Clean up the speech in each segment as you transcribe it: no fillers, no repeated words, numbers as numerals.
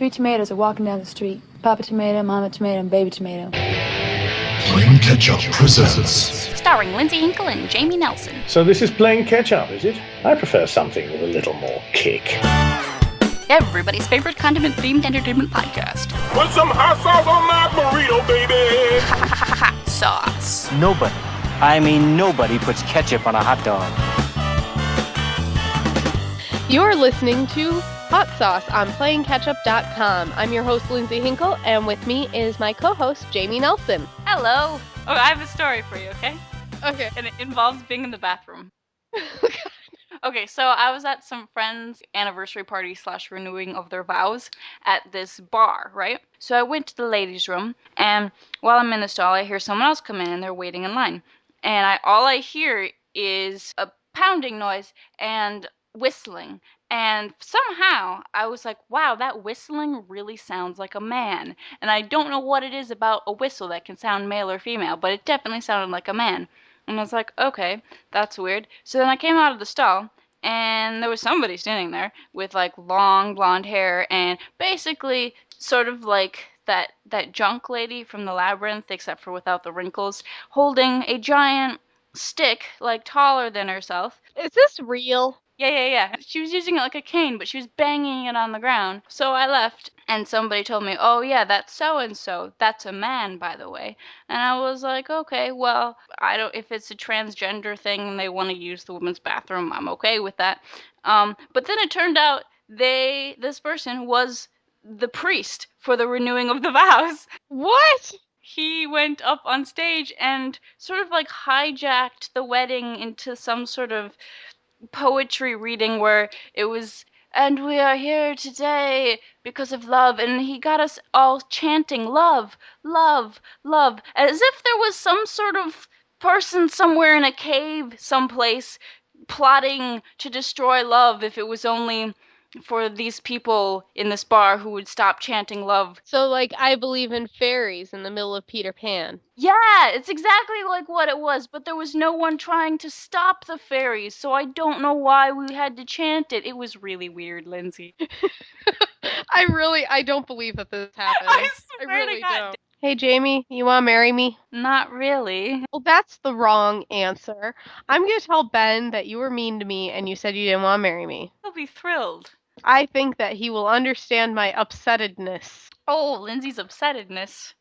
Three tomatoes are walking down the street. Papa tomato, mama tomato, and baby tomato. Playing Catch-Up presents. Starring Lindsay Hinkle and Jamie Nelson. So this is Playing Catch-Up, is it? I prefer something with a little more kick. Everybody's favorite condiment-themed entertainment podcast. Put some hot sauce on my burrito, baby! Hot sauce. Nobody puts ketchup on a hot dog. You're listening to Hot Sauce on PlayingCatchup.com. I'm your host, Lindsay Hinkle, and with me is my co-host, Jamie Nelson. Hello. Oh, I have a story for you, okay? Okay. And it involves being in the bathroom. Okay, so I was at some friends' anniversary party / renewing of their vows at this bar, right? So I went to the ladies' room, and while I'm in the stall, I hear someone else come in, and they're waiting in line. And all I hear is a pounding noise and whistling. And somehow I was like, wow, that whistling really sounds like a man. And I don't know what it is about a whistle that can sound male or female, but it definitely sounded like a man. And I was like, okay, that's weird. So then I came out of the stall, and there was somebody standing there with like long blonde hair and basically sort of like that junk lady from the Labyrinth, except for without the wrinkles, holding a giant stick, like taller than herself. Is this real? Yeah. She was using it like a cane, but she was banging it on the ground. So I left, and somebody told me, oh yeah, that's so-and-so. That's a man, by the way. And I was like, okay, well, if it's a transgender thing and they want to use the women's bathroom, I'm okay with that. But then it turned out this person was the priest for the renewing of the vows. What? He went up on stage and sort of like hijacked the wedding into some sort of poetry reading where it was, and we are here today because of love, and he got us all chanting love, love, love, as if there was some sort of person somewhere in a cave someplace plotting to destroy love if it was only for these people in this bar who would stop chanting love. So, like, I believe in fairies in the middle of Peter Pan. Yeah, it's exactly like what it was, but there was no one trying to stop the fairies, so I don't know why we had to chant it. It was really weird, Lindsay. I don't believe that this happened. I swear really to God. don't. Hey, Jamie, you want to marry me? Not really. Well, that's the wrong answer. I'm going to tell Ben that you were mean to me and you said you didn't want to marry me. He'll be thrilled. I think that he will understand my upsettedness. Oh, Lindsay's upsettedness.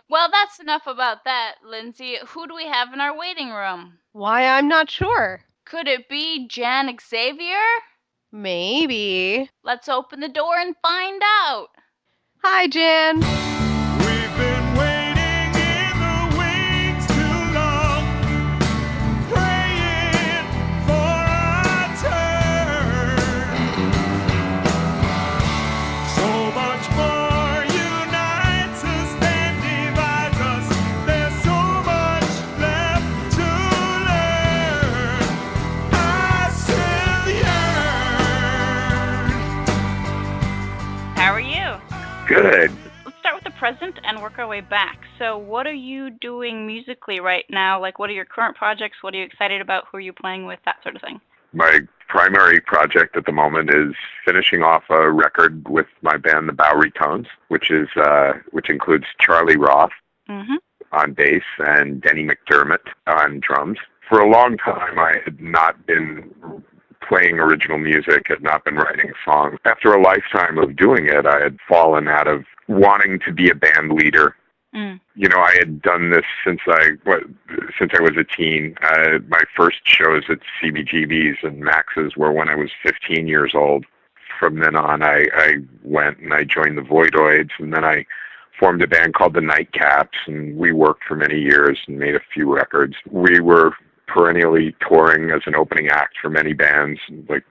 Well, that's enough about that, Lindsay. Who do we have in our waiting room? Why, I'm not sure. Could it be Jahn Xavier? Maybe. Let's open the door and find out. Hi, Jan. We've been waiting in the wings too long, praying for our turn. So much more unites us than divides us. There's so much left to learn. I still yearn. How are you? Good. Let's start with the present and work our way back. So what are you doing musically right now? Like, what are your current projects? What are you excited about? Who are you playing with? That sort of thing. My primary project at the moment is finishing off a record with my band, the Bowery Tones, which includes Charlie Roth on bass and Denny McDermott on drums. For a long time, I had not been playing original music, had not been writing songs. After a lifetime of doing it, I had fallen out of wanting to be a band leader. You know, I had done this since I was a teen. My first shows at CBGB's and Max's were when I was 15 years old. From then on, I went and I joined the Voidoids, and then I formed a band called the Nightcaps, and we worked for many years and made a few records. We were perennially touring as an opening act for many bands, like,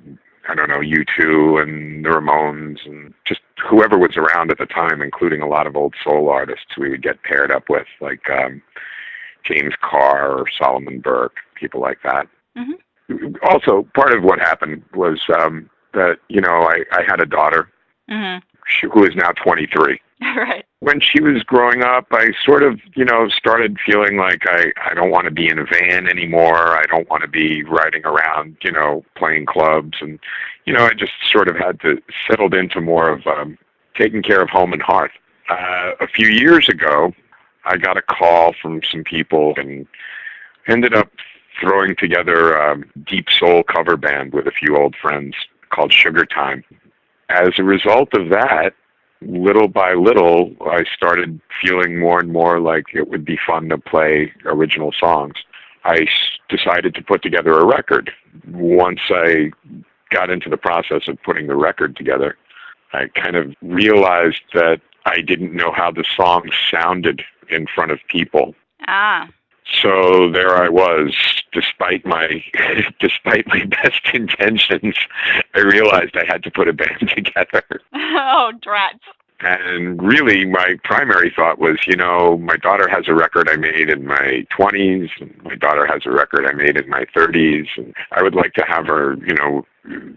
I don't know, U2 and the Ramones and just whoever was around at the time, including a lot of old soul artists we would get paired up with, like James Carr or Solomon Burke, people like that. Also, part of what happened was that, you know, I had a daughter who is now 23. Right. When she was growing up, I sort of, started feeling like I don't want to be in a van anymore. I don't want to be riding around, playing clubs. And, I just sort of had to settled into more of taking care of home and hearth. A few years ago, I got a call from some people and ended up throwing together a deep soul cover band with a few old friends called Sugar Time. As a result of that, little by little, I started feeling more and more like it would be fun to play original songs. I decided to put together a record. Once I got into the process of putting the record together, I kind of realized that I didn't know how the song sounded in front of people. Ah. So there I was, despite my best intentions, I realized I had to put a band together. Oh, drats. And really, my primary thought was, my daughter has a record I made in my 20s, and my daughter has a record I made in my 30s, and I would like to have her,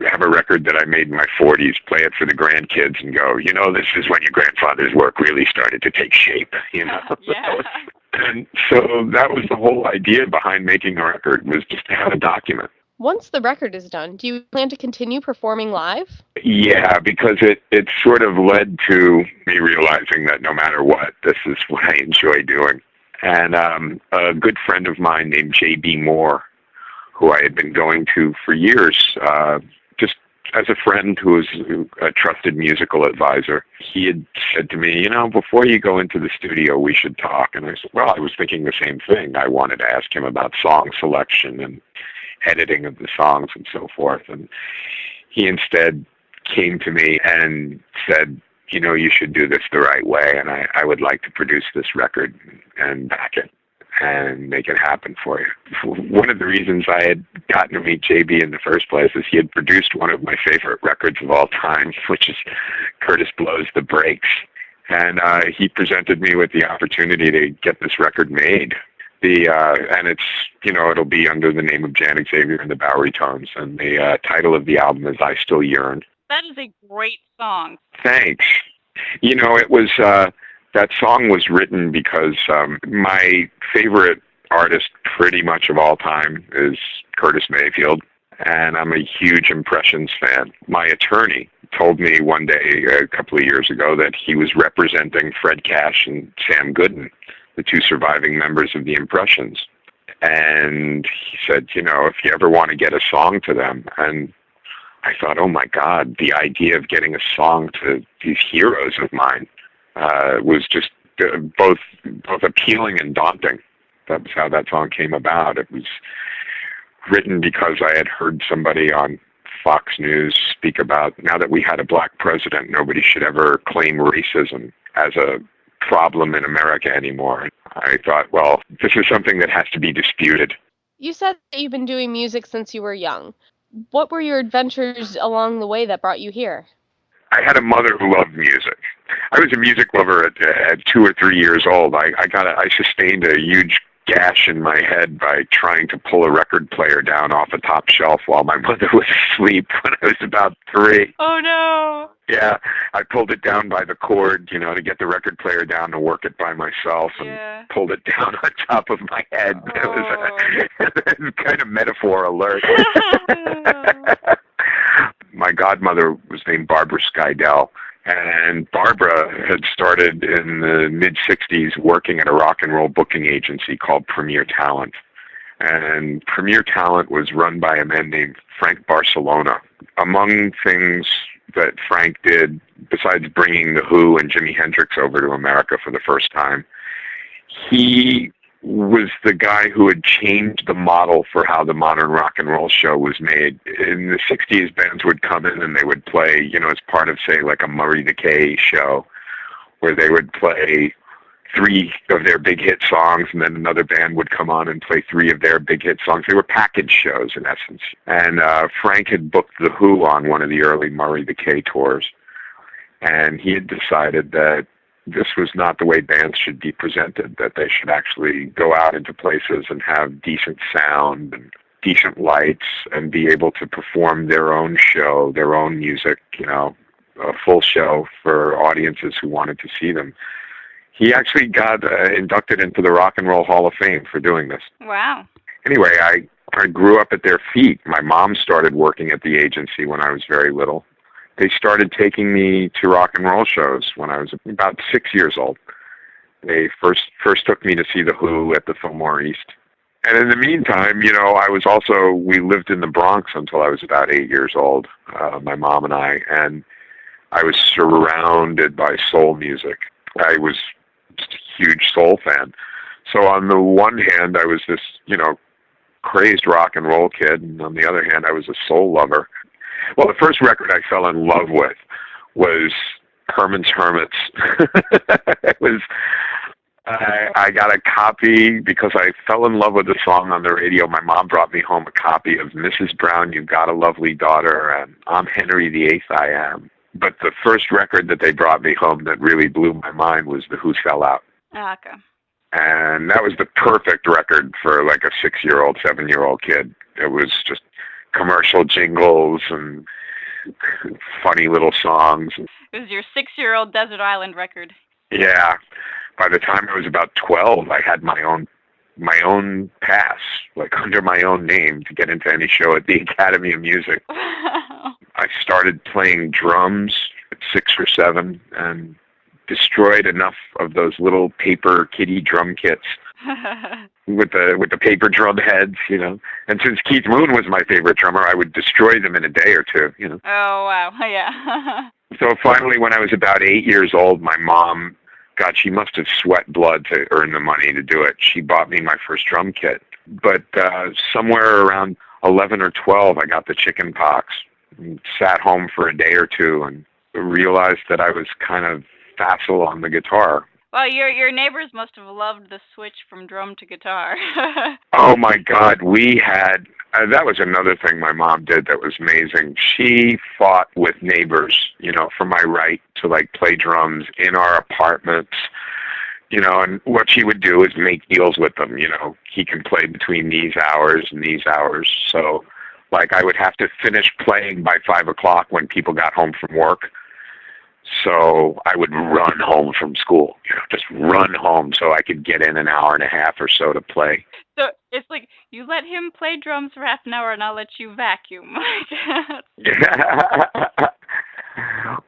have a record that I made in my 40s, play it for the grandkids, and go, this is when your grandfather's work really started to take shape, Yeah. And so that was the whole idea behind making the record, was just to have a document. Once the record is done, do you plan to continue performing live? Yeah, because it sort of led to me realizing that no matter what, this is what I enjoy doing. And a good friend of mine named J.B. Moore, who I had been going to for years, just as a friend who was a trusted musical advisor, he had said to me, before you go into the studio, we should talk. And I said, well, I was thinking the same thing. I wanted to ask him about song selection and editing of the songs and so forth. And he instead came to me and said, you should do this the right way, and I would like to produce this record and back it and make it happen for you. One of the reasons I had gotten to meet JB in the first place is he had produced one of my favorite records of all time, which is Curtis Blow's The Breaks. And he presented me with the opportunity to get this record made. And it's, it'll be under the name of Jahn, Xavier and the Bowery Tones. And the title of the album is I Still Yearn. That is a great song. Thanks. It was, that song was written because my favorite artist pretty much of all time is Curtis Mayfield. And I'm a huge Impressions fan. My attorney told me one day, a couple of years ago, that he was representing Fred Cash and Sam Gooden, the two surviving members of the Impressions. And he said, if you ever want to get a song to them. And I thought, oh my God, the idea of getting a song to these heroes of mine was just both appealing and daunting. That was how that song came about. It was written because I had heard somebody on Fox News speak about, now that we had a black president, nobody should ever claim racism as a problem in America anymore. I thought, well, this is something that has to be disputed. You said that you've been doing music since you were young. What were your adventures along the way that brought you here? I had a mother who loved music. I was a music lover at 2 or 3 years old. I sustained a huge gash in my head by trying to pull a record player down off a top shelf while my mother was asleep when I was about 3. Oh no! Yeah, I pulled it down by the cord, to get the record player down to work it by myself, and pulled it down on top of my head. Oh. It was kind of metaphor alert. My godmother was named Barbara Skydell, and Barbara had started in the mid-'60s working at a rock and roll booking agency called Premier Talent. And Premier Talent was run by a man named Frank Barcelona. Among things that Frank did, besides bringing The Who and Jimi Hendrix over to America for the first time, he was the guy who had changed the model for how the modern rock and roll show was made. In the 60s, bands would come in and they would play, as part of, say, like a Murray the K show, where they would play 3 of their big hit songs, and then another band would come on and play 3 of their big hit songs. They were package shows, in essence. And Frank had booked The Who on one of the early Murray the K tours, and he had decided that this was not the way bands should be presented, that they should actually go out into places and have decent sound and decent lights and be able to perform their own show, their own music, a full show for audiences who wanted to see them. He actually got inducted into the Rock and Roll Hall of Fame for doing this. Wow. Anyway, I grew up at their feet. My mom started working at the agency when I was very little. They started taking me to rock and roll shows when I was about 6 years old. They first took me to see The Who at the Fillmore East. And in the meantime, we lived in the Bronx until I was about 8 years old, my mom and and I was surrounded by soul music. I was just a huge soul fan. So on the one hand, I was this, crazed rock and roll kid, and on the other hand, I was a soul lover. Well, the first record I fell in love with was Herman's Hermits. I got a copy because I fell in love with the song on the radio. My mom brought me home a copy of Mrs. Brown, You've Got a Lovely Daughter, and I'm Henry VIII, I Am. But the first record that they brought me home that really blew my mind was The Who Sell Out. Okay. And that was the perfect record for like a 6-year-old, 7-year-old kid. It was just commercial jingles and funny little songs. It was your 6-year-old desert island record. Yeah. By the time I was about 12, I had my own pass, like under my own name, to get into any show at the Academy of Music. I started playing drums at 6 or 7 and destroyed enough of those little paper kiddie drum kits with the paper drum heads, And since Keith Moon was my favorite drummer, I would destroy them in a day or two, Oh, wow. Yeah. So finally, when I was about 8 years old, my mom, God, she must have sweat blood to earn the money to do it. She bought me my first drum kit. But somewhere around 11 or 12, I got the chicken pox and sat home for a day or two and realized that I was kind of facile on the guitar. Well, your neighbors must have loved the switch from drum to guitar. Oh, my God. We had... that was another thing my mom did that was amazing. She fought with neighbors, for my right to, play drums in our apartments. And what she would do is make deals with them. He can play between these hours and these hours. So, I would have to finish playing by 5 o'clock when people got home from work. So I would run home from school, just run home so I could get in an hour and a half or so to play. So it's like, you let him play drums for half an hour and I'll let you vacuum.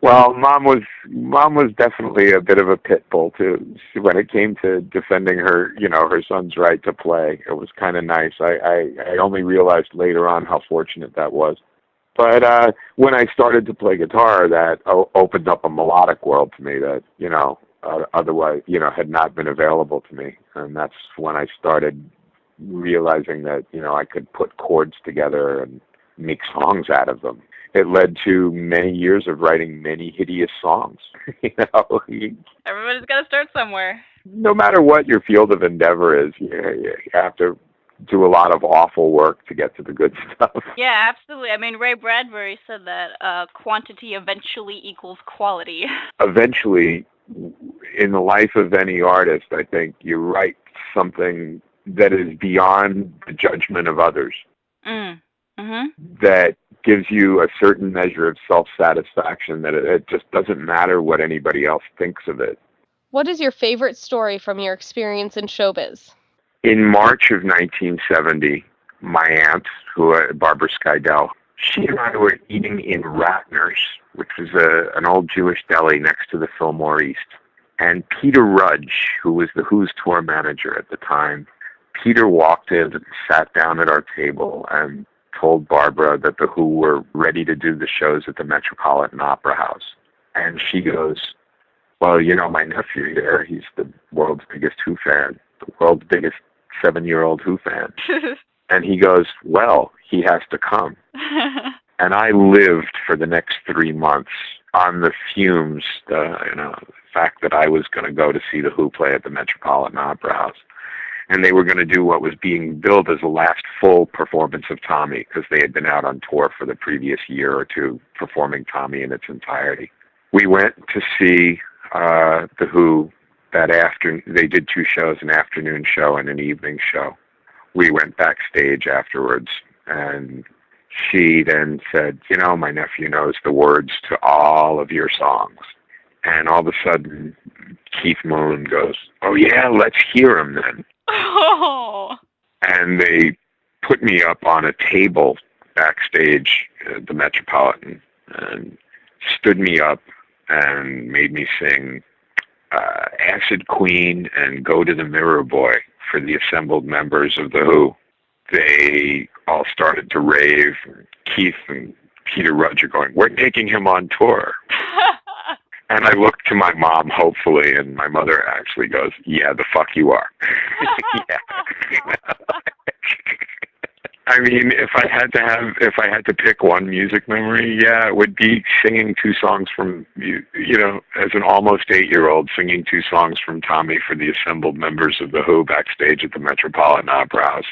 Well, Mom was definitely a bit of a pit bull too. When it came to defending her, her son's right to play, it was kind of nice. I only realized later on how fortunate that was. But when I started to play guitar, that opened up a melodic world to me that, otherwise, had not been available to me. And that's when I started realizing that, I could put chords together and make songs out of them. It led to many years of writing many hideous songs. Everybody's got to start somewhere. No matter what your field of endeavor is, you have to do a lot of awful work to get to the good stuff. Yeah, absolutely. I mean, Ray Bradbury said that quantity eventually equals quality. Eventually, in the life of any artist, I think you write something that is beyond the judgment of others. That gives you a certain measure of self-satisfaction, that it just doesn't matter what anybody else thinks of it. What is your favorite story from your experience in showbiz? In March of 1970, my aunt, Barbara Skydell, she and I were eating in Ratner's, which was an old Jewish deli next to the Fillmore East. And Peter Rudge, who was the Who's tour manager at the time, Peter walked in and sat down at our table and told Barbara that the Who were ready to do the shows at the Metropolitan Opera House. And she goes, well, my nephew here, he's the world's biggest Who fan, the world's biggest 7-year-old Who fan. And he goes, well, he has to come. And I lived for the next 3 months on the fumes, the fact that I was going to go to see the Who play at the Metropolitan Opera House. And they were going to do what was being billed as the last full performance of Tommy, because they had been out on tour for the previous year or two performing Tommy in its entirety. We went to see the Who that afternoon. They did 2 shows, an afternoon show and an evening show. We went backstage afterwards, and she then said, you know, my nephew knows the words to all of your songs. And all of a sudden, Keith Moon goes, oh yeah, let's hear him then. Oh. And they put me up on a table backstage at the Metropolitan and stood me up and made me sing Acid Queen and Go to the Mirror Boy for the assembled members of The Who. They all started to rave. Keith and Peter Rudge are going, we're taking him on tour. And I looked to my mom, hopefully, and my mother actually goes, yeah, the fuck you are. Yeah. I mean, if I had to pick one music memory, yeah, it would be singing two songs from, you know, as an almost 8-year-old, singing two songs from Tommy for the assembled members of The Who backstage at the Metropolitan Opera House.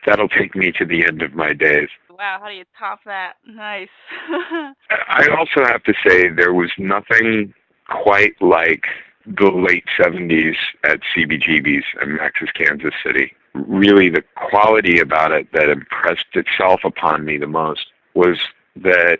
That'll take me to the end of my days. Wow, how do you top that? Nice. I also have to say there was nothing quite like the late 70s at CBGB's and Max's Kansas City. Really, the quality about it that impressed itself upon me the most was that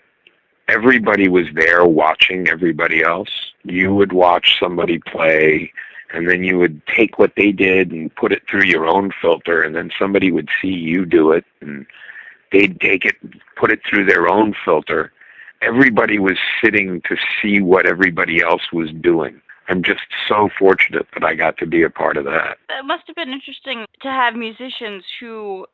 everybody was there watching everybody else. You would watch somebody play, and then you would take what they did and put it through your own filter, and then somebody would see you do it, and they'd take it, put it through their own filter. Everybody was sitting to see what everybody else was doing. I'm just so fortunate that I got to be a part of that. It must have been interesting to have musicians who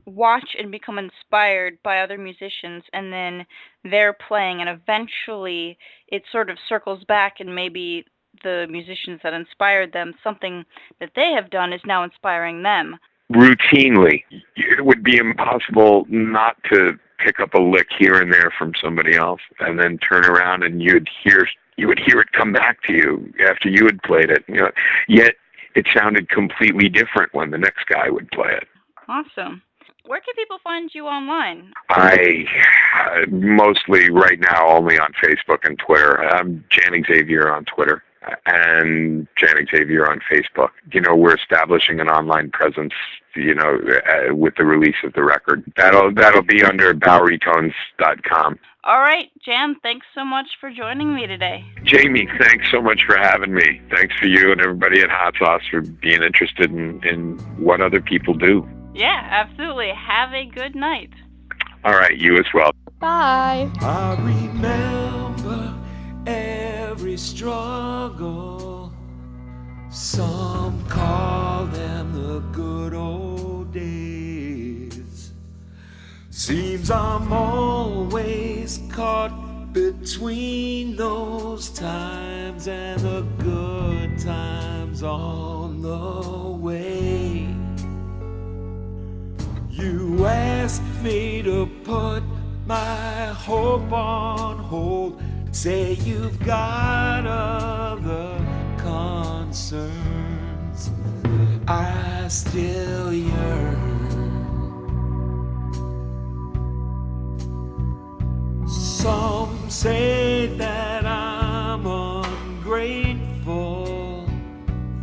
watch and become inspired by other musicians, and then they're playing, and eventually it sort of circles back, and maybe the musicians that inspired them, something that they have done is now inspiring them. Routinely. It would be impossible not to pick up a lick here and there from somebody else and then turn around and you would hear it come back to you after you had played it. You know, yet it sounded completely different when the next guy would play it. Awesome. Where can people find you online? I mostly right now only on Facebook and Twitter. I'm Jahn Xavier on Twitter and Jahn Xavier on Facebook. You know, we're establishing an online presence, you know, with the release of the record. That'll be under BoweryTones.com. All right, Jahn, thanks so much for joining me today. Jamie, thanks so much for having me. Thanks for you and everybody at Hot Sauce for being interested in what other people do. Yeah, absolutely. Have a good night. All right, you as well. Bye. I remember every struggle. Some call them the good old days. Seems I'm always caught between those times and the good times on the way. You asked me to put my hope on hold, say you've got other concerns. I still yearn. Some say that I'm ungrateful,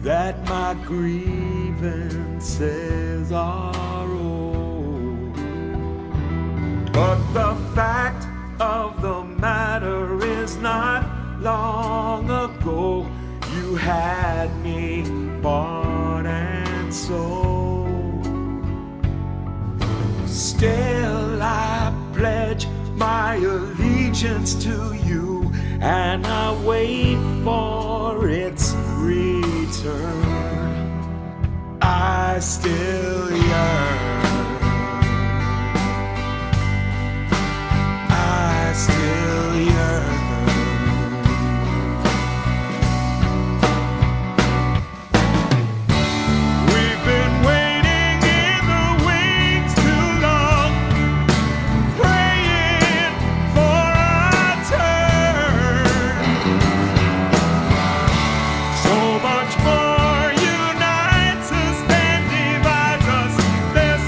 that my grievances are old. But the fact of the matter is not long ago you had me bought and sold. Still I pledge my allegiance to you, and I wait for its return. I still yearn. I still yearn. We've been waiting in the wings too long, praying for our turn. So much more unites us than divides us. There's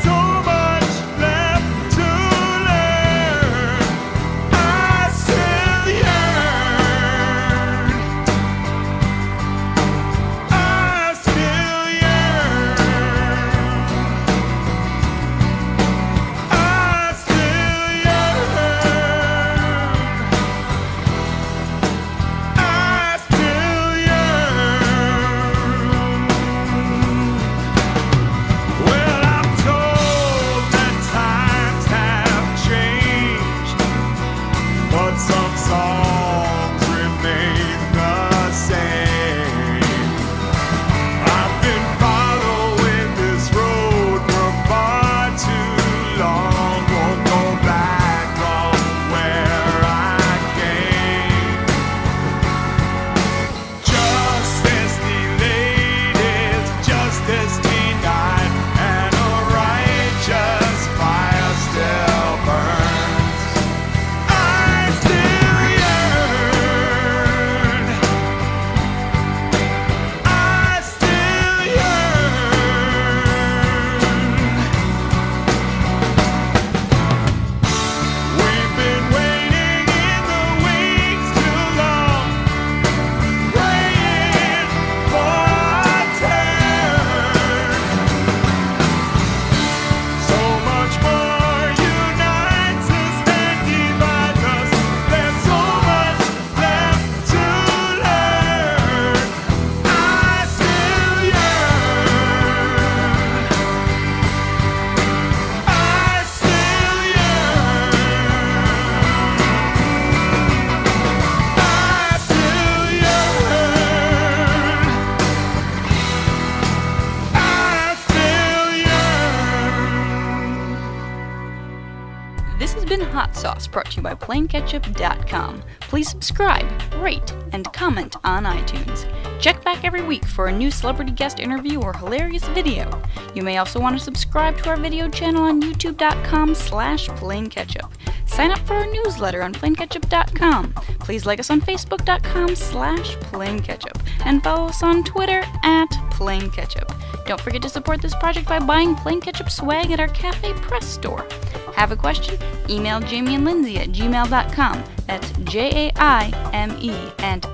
Sauce, brought to you by PlainKetchup.com. Please subscribe, rate, and comment on iTunes. Check back every week for a new celebrity guest interview or hilarious video. You may also want to subscribe to our video channel on YouTube.com/PlainKetchup. Sign up for our newsletter on PlainKetchup.com. Please like us on Facebook.com/PlainKetchup. And follow us on Twitter @PlainKetchup. Don't forget to support this project by buying Plain Ketchup swag at our Cafe Press store. Have a question? Email Jamie and Lindsay at gmail.com. That's JAIME and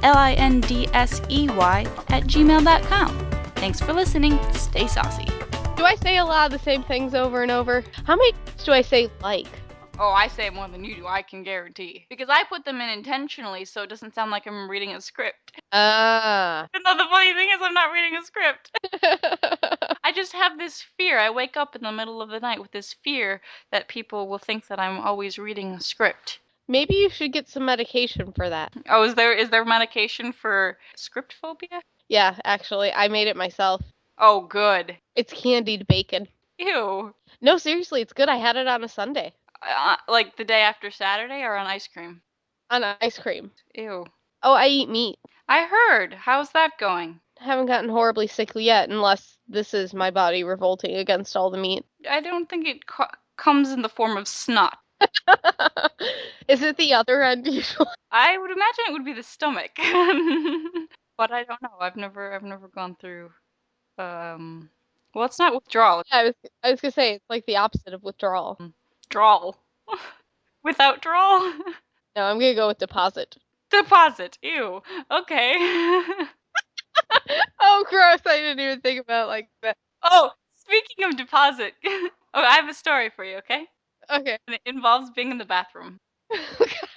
LINDSEY at gmail.com. Thanks for listening. Stay saucy. Do I say a lot of the same things over and over? How many do I say like? Oh, I say it more than you do, I can guarantee. Because I put them in intentionally so it doesn't sound like I'm reading a script. Ah. And the funny thing is I'm not reading a script. I just have this fear. I wake up in the middle of the night with this fear that people will think that I'm always reading a script. Maybe you should get some medication for that. Oh, is there medication for script phobia? Yeah, actually, I made it myself. Oh, good. It's candied bacon. Ew. No, seriously, it's good. I had it on a Sunday. Like the day after Saturday or on ice cream? On ice cream. Ew. Oh, I eat meat. I heard. How's that going? I haven't gotten horribly sickly yet, unless this is my body revolting against all the meat. I don't think it comes in the form of snot. Is it the other end usually? I would imagine it would be the stomach. But I don't know. I've never gone through well, it's not withdrawal. I was gonna say it's like the opposite of withdrawal. Drawl. Without drawl? No, I'm gonna go with deposit. Deposit. Ew. Okay. Oh, gross! I didn't even think about it like that. Oh, speaking of deposit. Oh, I have a story for you, okay? Okay. And it involves being in the bathroom. Okay.